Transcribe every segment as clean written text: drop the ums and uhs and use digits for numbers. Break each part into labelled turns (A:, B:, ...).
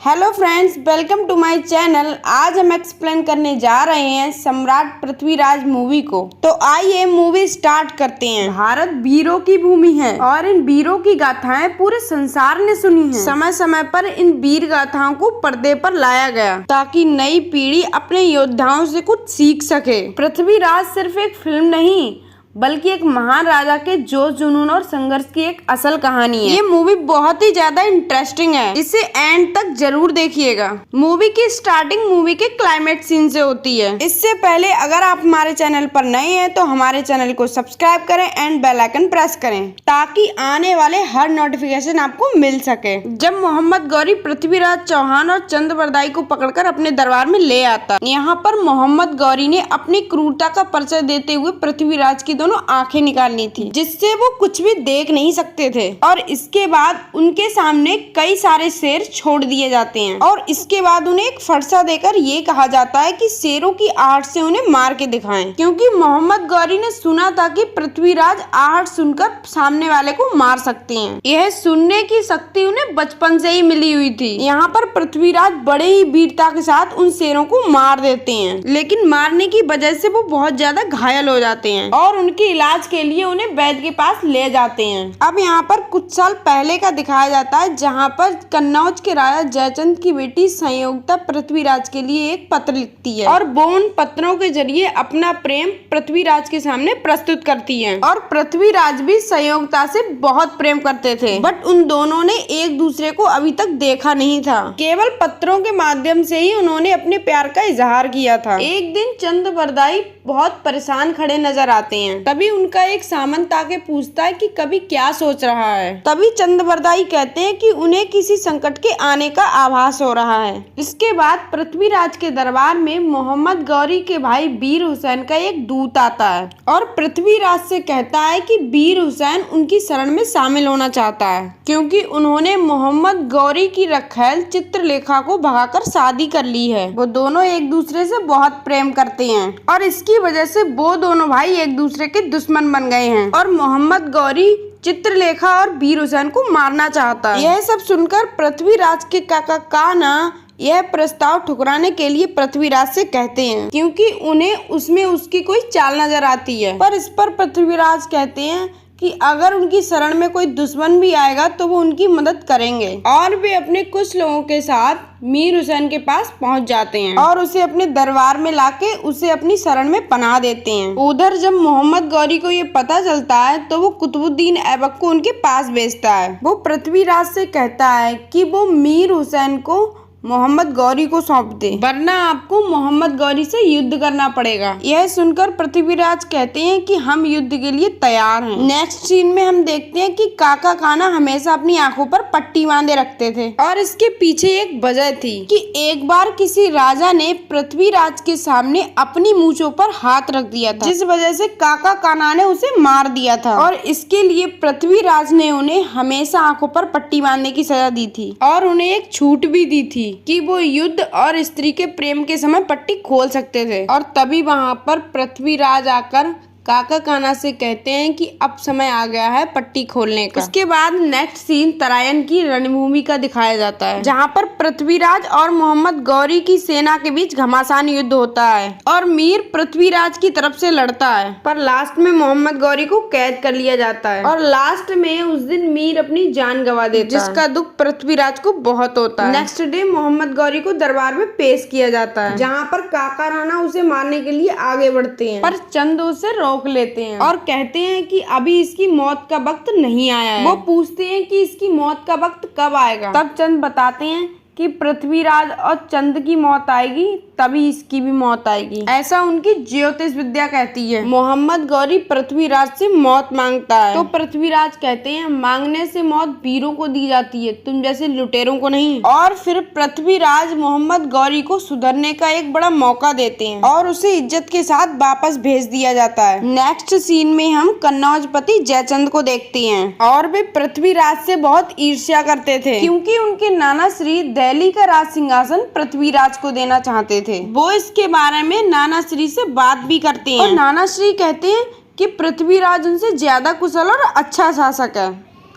A: Hello friends, welcome to my channel. आज हम explain करने जा रहे हैं सम्राट पृथ्वीराज मूवी को। तो आइए मूवी स्टार्ट करते हैं। भारत वीरों की भूमि है और इन वीरों की गाथाएं पूरे संसार ने सुनी हैं। समय समय पर इन वीर गाथाओं को पर्दे पर लाया गया ताकि नई पीढ़ी अपने योद्धाओं से कुछ सीख सके। पृथ्वीराज सिर्फ एक फिल्म नहीं बल्कि एक महान राजा के जोश जुनून और संघर्ष की एक असल कहानी है। ये मूवी बहुत ही ज्यादा इंटरेस्टिंग है, इसे एंड तक जरूर देखिएगा। मूवी की स्टार्टिंग मूवी के क्लाइमेक्स सीन से होती है। इससे पहले अगर आप हमारे चैनल पर नए हैं तो हमारे चैनल को सब्सक्राइब करें एंड बेल आइकन प्रेस करें ताकि आने वाले हर नोटिफिकेशन आपको मिल सके। जब मोहम्मद गौरी पृथ्वीराज चौहान और चंद्रबरदाई को पकड़कर अपने दरबार में ले आता, यहाँ पर मोहम्मद गौरी ने अपनी क्रूरता का परिचय देते हुए पृथ्वीराज की दोनों आंखें निकालनी थी जिससे वो कुछ भी देख नहीं सकते थे। और इसके बाद उनके सामने कई सारे शेर छोड़ दिए जाते हैं और इसके बाद उन्हें एक फरसा देकर ये कहा जाता है कि शेरों की आहट से उन्हें मार के दिखाएं, क्योंकि मोहम्मद गौरी ने सुना था कि पृथ्वीराज आहट सुनकर सामने वाले को मार सकते हैं। यह सुनने की शक्ति उन्हें बचपन से ही मिली हुई थी। यहाँ पर पृथ्वीराज बड़े ही वीरता के साथ उन शेरों को मार देते हैं, लेकिन मारने की वजह से वो बहुत ज्यादा घायल हो जाते हैं और उनके इलाज के लिए उन्हें वैद्य के पास ले जाते हैं। अब यहाँ पर कुछ साल पहले का दिखाया जाता है जहाँ पर कन्नौज के राजा जयचंद की बेटी संयोगता पृथ्वीराज के लिए एक पत्र लिखती है और वो उन पत्रों के जरिए अपना प्रेम पृथ्वीराज के सामने प्रस्तुत करती है। और पृथ्वीराज भी संयोगता से बहुत प्रेम करते थे, बट उन दोनों ने एक दूसरे को अभी तक देखा नहीं था। केवल पत्रों के माध्यम से ही उन्होंने अपने प्यार का इजहार किया था। एक दिन चंद्रबरदाई बहुत परेशान खड़े नजर आते हैं। तभी उनका एक सामंत आके पूछता है कि कवि क्या सोच रहा है। तभी चंद्रबरदाई कहते हैं कि उन्हें किसी संकट के आने का आभास हो रहा है। इसके बाद पृथ्वीराज के दरबार में मोहम्मद गौरी के भाई वीर हुसैन का एक दूत आता है और पृथ्वीराज से कहता है कि वीर हुसैन उनकी शरण में शामिल होना चाहता है, क्योंकि उन्होंने मोहम्मद गौरी की रखैल चित्रलेखा को भगाकर शादी कर ली है। वो दोनों एक दूसरे से बहुत प्रेम करते हैं और इसकी वजह से वो दोनों भाई एक दूसरे के दुश्मन बन गए हैं और मोहम्मद गौरी चित्रलेखा और वीर हुसैन को मारना चाहता है। यह सब सुनकर पृथ्वीराज के काका कान्हा यह प्रस्ताव ठुकराने के लिए पृथ्वीराज से कहते हैं, क्योंकि उन्हें उसमें उसकी कोई चाल नजर आती है। पर इस पर पृथ्वीराज कहते हैं कि अगर उनकी शरण में कोई दुश्मन भी आएगा तो वो उनकी मदद करेंगे। और वे अपने कुछ लोगों के साथ मीर हुसैन के पास पहुंच जाते हैं और उसे अपने दरबार में लाके उसे अपनी शरण में पनाह देते हैं। उधर जब मोहम्मद गौरी को ये पता चलता है तो वो कुतुबुद्दीन ऐबक को उनके पास भेजता है। वो पृथ्वीराज से कहता है कि वो मीर हुसैन को मोहम्मद गौरी को सौंप दे, वरना आपको मोहम्मद गौरी से युद्ध करना पड़ेगा। यह सुनकर पृथ्वीराज कहते हैं कि हम युद्ध के लिए तैयार हैं। नेक्स्ट सीन में हम देखते हैं कि काका कान्हा हमेशा अपनी आंखों पर पट्टी बांधे रखते थे और इसके पीछे एक वजह थी कि एक बार किसी राजा ने पृथ्वीराज के सामने अपनी मूंछों पर हाथ रख दिया था, जिस वजह से काका कान्हा ने उसे मार दिया था और इसके लिए पृथ्वीराज ने उन्हें हमेशा आंखों पर पट्टी बांधने की सजा दी थी और उन्हें एक छूट भी दी थी कि वो युद्ध और स्त्री के प्रेम के समय पट्टी खोल सकते थे। और तभी वहां पर पृथ्वीराज आकर काका कान्हा से कहते हैं कि अब समय आ गया है पट्टी खोलने का। उसके बाद नेक्स्ट सीन तराइन की रणभूमि का दिखाया जाता है, जहां पर पृथ्वीराज और मोहम्मद गौरी की सेना के बीच घमासान युद्ध होता है और मीर पृथ्वीराज की तरफ से लड़ता है, पर लास्ट में मोहम्मद गौरी को कैद कर लिया जाता है और लास्ट में उस दिन मीर अपनी जान गंवा देता है, जिसका दुख पृथ्वीराज को बहुत होता है। नेक्स्ट डे मोहम्मद गौरी को दरबार में पेश किया जाता है, जहाँ पर काका राणा उसे मारने के लिए आगे बढ़ते हैं, पर चंद उसे रोक लेते हैं और कहते हैं कि अभी इसकी मौत का वक्त नहीं आया है। वो पूछते हैं कि इसकी मौत का वक्त कब आएगा। तब चंद बताते हैं कि पृथ्वीराज और चंद की मौत आएगी तभी इसकी भी मौत आएगी, ऐसा उनकी ज्योतिष विद्या कहती है। मोहम्मद गौरी पृथ्वीराज से मौत मांगता है तो पृथ्वीराज कहते हैं मांगने से मौत वीरों को दी जाती है, तुम जैसे लुटेरों को नहीं। और फिर पृथ्वीराज मोहम्मद गौरी को सुधरने का एक बड़ा मौका देते हैं और उसे इज्जत के साथ वापस भेज दिया जाता है। नेक्स्ट सीन में हम कन्नौजपति जयचंद को देखते हैं और वे पृथ्वीराज से बहुत ईर्ष्या करते थे, क्योंकि उनके नाना श्री दिल्ली का राज सिंहासन पृथ्वीराज को देना चाहते थे। वो इसके बारे में नाना श्री से बात भी करते हैं और नाना श्री कहते हैं कि पृथ्वीराज उनसे ज्यादा कुशल और अच्छा शासक है।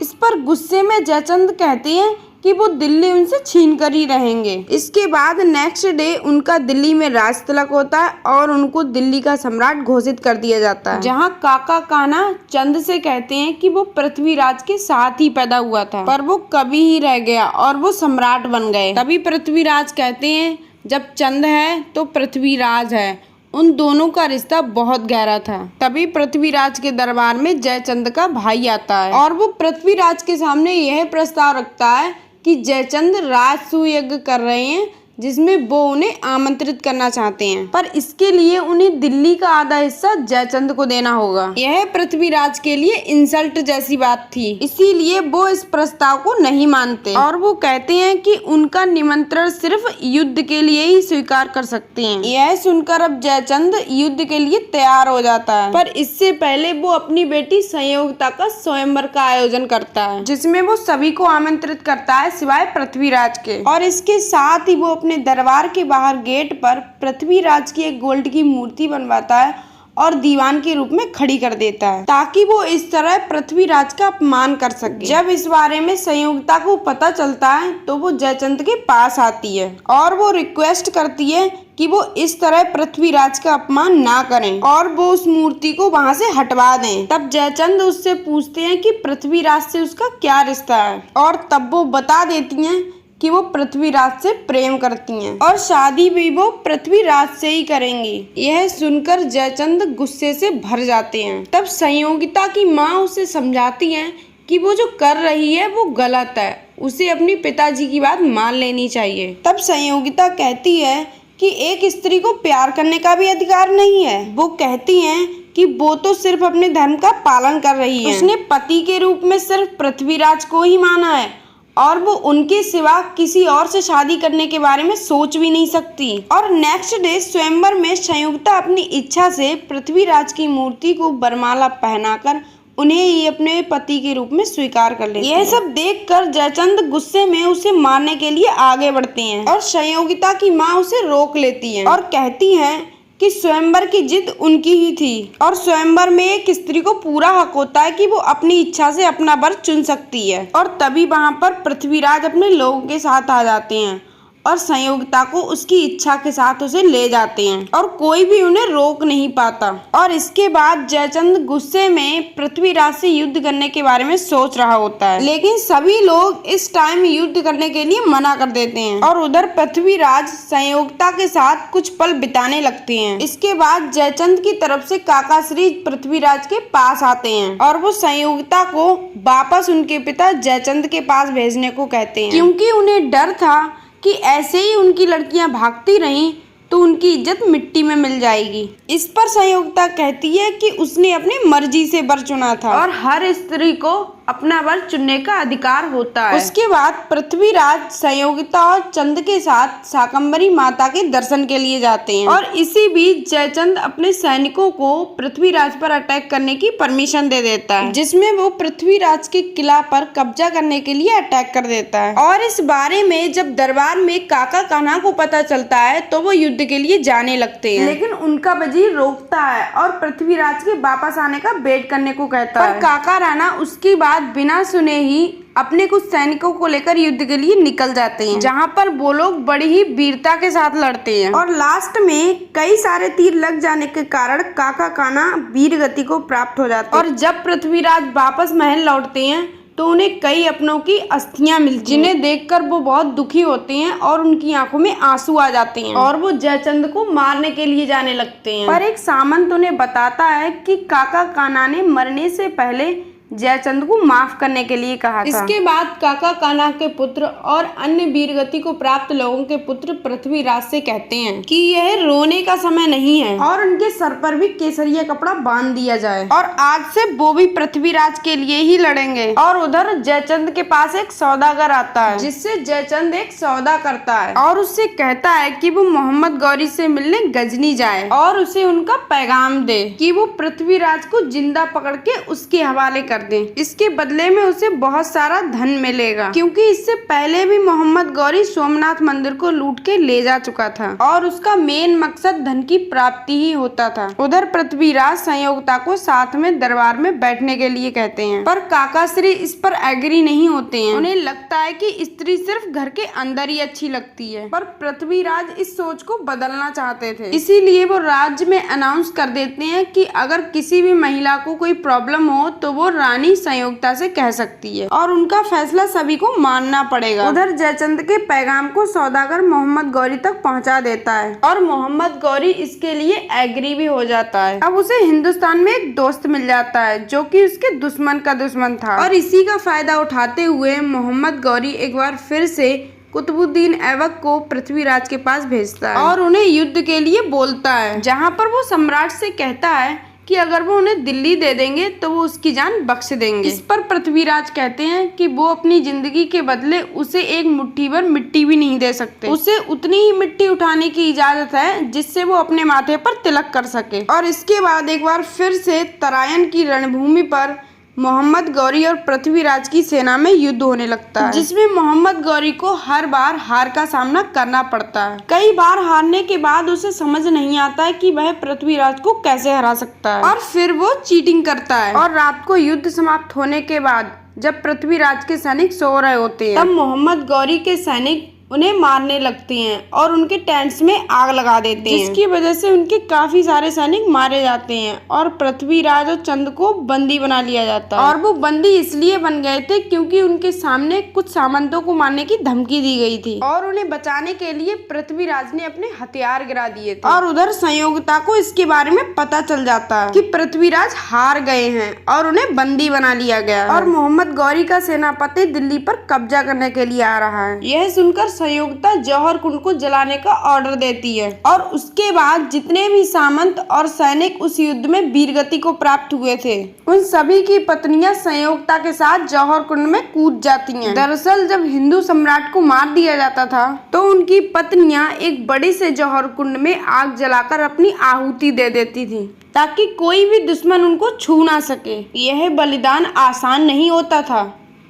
A: इस पर गुस्से में जयचंद कहते हैं कि वो दिल्ली उनसे छीन कर ही रहेंगे। इसके बाद नेक्स्ट डे उनका दिल्ली में राज तिलक होता है और उनको दिल्ली का सम्राट घोषित कर दिया जाता है, जहाँ काका कान्हा चंद से कहते हैं कि वो पृथ्वीराज के साथ ही पैदा हुआ था, पर वो कभी ही रह गया और वो सम्राट बन गए। तभी पृथ्वीराज कहते हैं जब चंद है तो पृथ्वीराज है। उन दोनों का रिश्ता बहुत गहरा था। तभी पृथ्वीराज के दरबार में जयचंद का भाई आता है और वो पृथ्वीराज के सामने यह प्रस्ताव रखता है कि जयचंद राजसूय यज्ञ कर रहे हैं, जिसमें वो उन्हें आमंत्रित करना चाहते हैं, पर इसके लिए उन्हें दिल्ली का आधा हिस्सा जयचंद को देना होगा। यह पृथ्वीराज के लिए इंसल्ट जैसी बात थी, इसीलिए वो इस प्रस्ताव को नहीं मानते और वो कहते हैं कि उनका निमंत्रण सिर्फ युद्ध के लिए ही स्वीकार कर सकते हैं। यह सुनकर अब जयचंद युद्ध के लिए तैयार हो जाता है, पर इससे पहले वो अपनी बेटी संयोगिता का स्वयंवर का आयोजन करता है, जिसमें वो सभी को आमंत्रित करता है सिवाय पृथ्वीराज के। और इसके साथ ही वो अपने दरबार के बाहर गेट पर पृथ्वीराज की एक गोल्ड की मूर्ति बनवाता है और दीवान के रूप में खड़ी कर देता है, ताकि वो इस तरह पृथ्वीराज का अपमान कर सके। जब इस बारे में संयोगिता को पता चलता है तो वो जयचंद के पास आती है और वो रिक्वेस्ट करती है कि वो इस तरह पृथ्वीराज का अपमान ना करें और वो उस मूर्ति को वहां से हटवा दें। तब जयचंद उससे पूछते हैं कि पृथ्वीराज से उसका क्या रिश्ता है, और तब वो बता देती हैं कि वो पृथ्वीराज से प्रेम करती हैं और शादी भी वो पृथ्वीराज से ही करेंगी। यह सुनकर जयचंद गुस्से से भर जाते हैं। तब संयोगिता की माँ उसे समझाती हैं कि वो जो कर रही है वो गलत है, उसे अपनी पिताजी की बात मान लेनी चाहिए। तब संयोगिता कहती है कि एक स्त्री को प्यार करने का भी अधिकार नहीं है। वो कहती हैं कि वो तो सिर्फ अपने धर्म का पालन कर रही है, उसने पति के रूप में सिर्फ पृथ्वीराज को ही माना है और वो उनके सिवा किसी और से शादी करने के बारे में सोच भी नहीं सकती। और नेक्स्ट डे स्वयंवर में संयुक्ता अपनी इच्छा से पृथ्वीराज की मूर्ति को वरमाला पहनाकर उन्हें ही अपने पति के रूप में स्वीकार कर लेती है। यह सब देखकर जयचंद गुस्से में उसे मारने के लिए आगे बढ़ते हैं और संयोगिता की माँ उसे रोक लेती है और कहती हैं कि स्वयंवर की जिद उनकी ही थी और स्वयंवर में एक स्त्री को पूरा हक होता है कि वो अपनी इच्छा से अपना वर चुन सकती है। और तभी वहां पर पृथ्वीराज अपने लोगों के साथ आ जाते हैं और संयोगिता को उसकी इच्छा के साथ उसे ले जाते हैं और कोई भी उन्हें रोक नहीं पाता। और इसके बाद जयचंद गुस्से में पृथ्वीराज से युद्ध करने के बारे में सोच रहा होता है, लेकिन सभी लोग इस टाइम युद्ध करने के लिए मना कर देते हैं और उधर पृथ्वीराज संयोगिता के साथ कुछ पल बिताने लगते हैं। इसके बाद जयचंद की तरफ से काकाश्री पृथ्वीराज के पास आते हैं और वो संयोगिता को वापस उनके पिता जयचंद के पास भेजने को कहते हैं, क्योंकि उन्हें डर था कि ऐसे ही उनकी लड़कियां भागती रहीं तो उनकी इज्जत मिट्टी में मिल जाएगी। इस पर संयोगिता कहती है कि उसने अपनी मर्जी से वर चुना था और हर स्त्री को अपना वर चुनने का अधिकार होता है। उसके बाद पृथ्वीराज संयोगिता और चंद के साथ शाकंभरी माता के दर्शन के लिए जाते हैं और इसी बीच जयचंद अपने सैनिकों को पृथ्वीराज पर अटैक करने की परमिशन दे देता है, जिसमें वो पृथ्वीराज के किला पर कब्जा करने के लिए अटैक कर देता है। और इस बारे में जब दरबार में काका कान्हा को पता चलता है तो वो युद्ध के लिए जाने लगते हैं, लेकिन उनका वजीर रोकता है और पृथ्वीराज के वापस आने का वेट करने को कहता है। पर काका राणा उसकी बात बिना सुने ही अपने कुछ सैनिकों को लेकर युद्ध के लिए निकल जाते हैं, जहां पर वो लोग बड़ी ही वीरता के साथ लड़ते हैं और लास्ट में कई सारे तीर लग जाने के कारण काका कान्हा वीर गति को प्राप्त हो जाते हैं। और जब पृथ्वीराज वापस महल लौटते हैं तो उन्हें कई अपनों की अस्थियां मिलती, जिन्हें देखकर वो बहुत दुखी होते हैं और उनकी आंखों में आंसू आ जाते हैं और वो जयचंद को मारने के लिए जाने लगते हैं। पर एक सामंत उन्हें बताता है कि काका कान्हा ने मरने से पहले जयचंद को माफ करने के लिए कहा था। इसके बाद काका कान्हा के पुत्र और अन्य वीरगति को प्राप्त लोगों के पुत्र पृथ्वीराज से कहते हैं कि यह रोने का समय नहीं है और उनके सर पर भी केसरिया कपड़ा बांध दिया जाए और आज से वो भी पृथ्वीराज के लिए ही लड़ेंगे। और उधर जयचंद के पास एक सौदागर आता है, जिससे जयचंद एक सौदा करता है और उससे कहता है कि वो मोहम्मद गौरी से मिलने गजनी जाए और उसे उनका पैगाम दे कि वो पृथ्वीराज को जिंदा पकड़ के उसके हवाले कर दें। इसके बदले में उसे बहुत सारा धन मिलेगा, क्योंकि इससे पहले भी मोहम्मद गौरी सोमनाथ मंदिर को लूट के ले जा चुका था और उसका मेन मकसद धन की प्राप्ति ही होता था। उधर पृथ्वीराज संयोगता को साथ में दरबार में बैठने के लिए कहते हैं, पर काकाश्री इस पर एग्री नहीं होते हैं। उन्हें लगता है कि स्त्री सिर्फ घर के अंदर ही अच्छी लगती है, पर पृथ्वीराज इस सोच को बदलना चाहते थे। इसीलिए वो राज्य में अनाउंस कर देते हैं कि अगर किसी भी महिला को कोई प्रॉब्लम हो तो वो रानी संयोगता से कह सकती है और उनका फैसला सभी को मानना पड़ेगा। उधर जयचंद के पैगाम को सौदागर मोहम्मद गौरी तक पहुंचा देता है और मोहम्मद गौरी इसके लिए एग्री भी हो जाता है। अब उसे हिंदुस्तान में एक दोस्त मिल जाता है जो कि उसके दुश्मन का दुश्मन था, और इसी का फायदा उठाते हुए मोहम्मद गौरी एक बार फिर से कुतुबुद्दीन ऐबक को पृथ्वीराज के पास भेजता है और उन्हें युद्ध के लिए बोलता है, जहां पर वो सम्राट से कहता है कि अगर वो उन्हें दिल्ली दे देंगे तो वो उसकी जान बख्श देंगे। इस पर पृथ्वीराज कहते हैं कि वो अपनी जिंदगी के बदले उसे एक मुट्ठी भर मिट्टी भी नहीं दे सकते। उसे उतनी ही मिट्टी उठाने की इजाजत है जिससे वो अपने माथे पर तिलक कर सके। और इसके बाद एक बार फिर से तरायन की रणभूमि पर मोहम्मद गौरी और पृथ्वीराज की सेना में युद्ध होने लगता है, जिसमें मोहम्मद गौरी को हर बार हार का सामना करना पड़ता है। कई बार हारने के बाद उसे समझ नहीं आता है कि वह पृथ्वीराज को कैसे हरा सकता है, और फिर वो चीटिंग करता है। और रात को युद्ध समाप्त होने के बाद जब पृथ्वीराज के सैनिक सो रहे होते हैं, तब मोहम्मद गौरी के सैनिक उन्हें मारने लगते हैं और उनके टेंट्स में आग लगा देते हैं, जिसकी वजह से उनके काफी सारे सैनिक मारे जाते हैं और पृथ्वीराज और चंद को बंदी बना लिया जाता है। और वो बंदी इसलिए बन गए थे क्योंकि उनके सामने कुछ सामंतों को मारने की धमकी दी गई थी और उन्हें बचाने के लिए पृथ्वीराज ने अपने हथियार गिरा दिए थे। और उधर संयोगता को इसके बारे में पता चल जाता है कि पृथ्वीराज हार गए हैं और उन्हें बंदी बना लिया गया और मोहम्मद गौरी का सेनापति दिल्ली पर कब्जा करने के लिए आ रहा है। यह सुनकर संयोगता जौहर कुंड को जलाने का ऑर्डर देती है और उसके बाद जितने भी सामंत और सैनिक उस युद्ध में वीरगति को प्राप्त हुए थे, उन सभी की पत्नियां संयोगता के साथ जौहर कुंड में कूद जाती हैं। दरअसल जब हिंदू सम्राट को मार दिया जाता था तो उनकी पत्नियां एक बड़े से जौहर कुंड में आग जलाकर अपनी आहुति दे देती थी ताकि कोई भी दुश्मन उनको छू ना सके। यह बलिदान आसान नहीं होता था।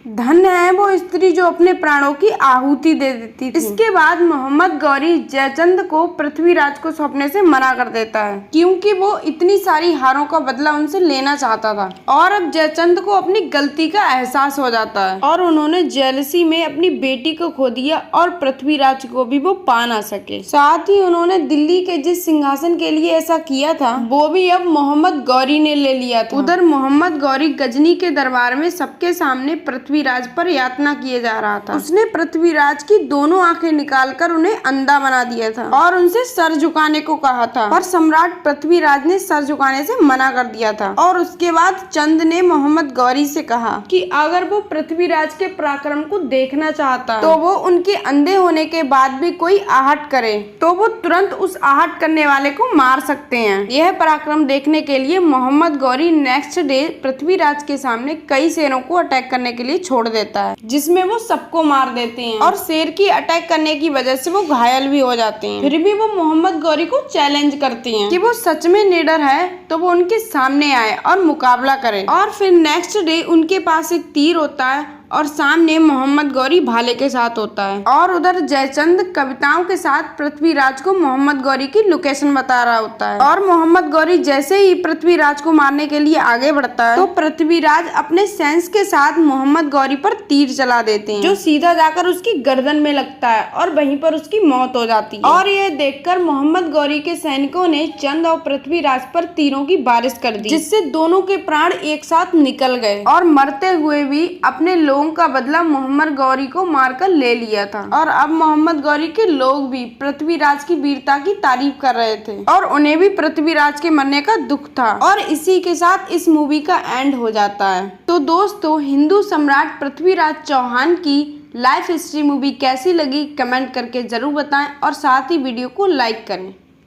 A: धन्य है वो स्त्री जो अपने प्राणों की आहुति दे देती थी। इसके बाद मोहम्मद गौरी जयचंद को पृथ्वीराज को सौंपने से मना कर देता है क्योंकि वो इतनी सारी हारों का बदला उनसे लेना चाहता था। और अब जयचंद को अपनी गलती का एहसास हो जाता है और उन्होंने जेलसी में अपनी बेटी को खो दिया और पृथ्वीराज को भी वो पा ना सके। साथ ही उन्होंने दिल्ली के जिस सिंहासन के लिए ऐसा किया था वो भी अब मोहम्मद गौरी ने ले लिया था। उधर मोहम्मद गौरी गजनी के दरबार में सबके सामने पृथ्वीराज पर यातना किए जा रहा था। उसने पृथ्वीराज की दोनों आंखें निकालकर उन्हें अंधा बना दिया था और उनसे सर झुकाने को कहा था, पर सम्राट पृथ्वीराज ने सर झुकाने से मना कर दिया था। और उसके बाद चंद ने मोहम्मद गौरी से कहा कि अगर वो पृथ्वीराज के पराक्रम को देखना चाहता तो वो उनके अंधे होने के बाद भी कोई आहट करे तो वो तुरंत उस आहट करने वाले को मार सकते हैं। यह पराक्रम देखने के लिए मोहम्मद गौरी नेक्स्ट डे पृथ्वीराज के सामने कई शेरों को अटैक करने के लिए छोड़ देता है, जिसमें वो सबको मार देते हैं और शेर की अटैक करने की वजह से वो घायल भी हो जाते हैं। फिर भी वो मोहम्मद गौरी को चैलेंज करते हैं कि वो सच में निडर है तो वो उनके सामने आए और मुकाबला करे। और फिर नेक्स्ट डे उनके पास एक तीर होता है और सामने मोहम्मद गौरी भाले के साथ होता है। और उधर जयचंद कविताओं के साथ पृथ्वीराज को मोहम्मद गौरी की लोकेशन बता रहा होता है। और मोहम्मद गौरी जैसे ही पृथ्वीराज को मारने के लिए आगे बढ़ता है तो पृथ्वीराज अपने सेंस के साथ मोहम्मद गौरी पर तीर चला देते हैं, जो सीधा जाकर उसकी गर्दन में लगता है और वहीं पर उसकी मौत हो जाती है। और यह देखकर मोहम्मद गौरी के सैनिकों ने चंद और पृथ्वीराज पर तीरों की बारिश कर दी, जिससे दोनों के प्राण एक साथ निकल गए और मरते हुए भी अपने लोगों का बदला मोहम्मद गौरी को मारकर ले लिया था। और अब मोहम्मद गौरी के लोग भी पृथ्वीराज की वीरता की तारीफ कर रहे थे और उन्हें भी पृथ्वीराज के मरने का दुख था। और इसी के साथ इस मूवी का एंड हो जाता है। तो दोस्तों, हिंदू सम्राट पृथ्वीराज चौहान की लाइफ हिस्ट्री मूवी कैसी लगी कमेंट करके जरूर बताएं और साथ ही वीडियो को लाइक करें।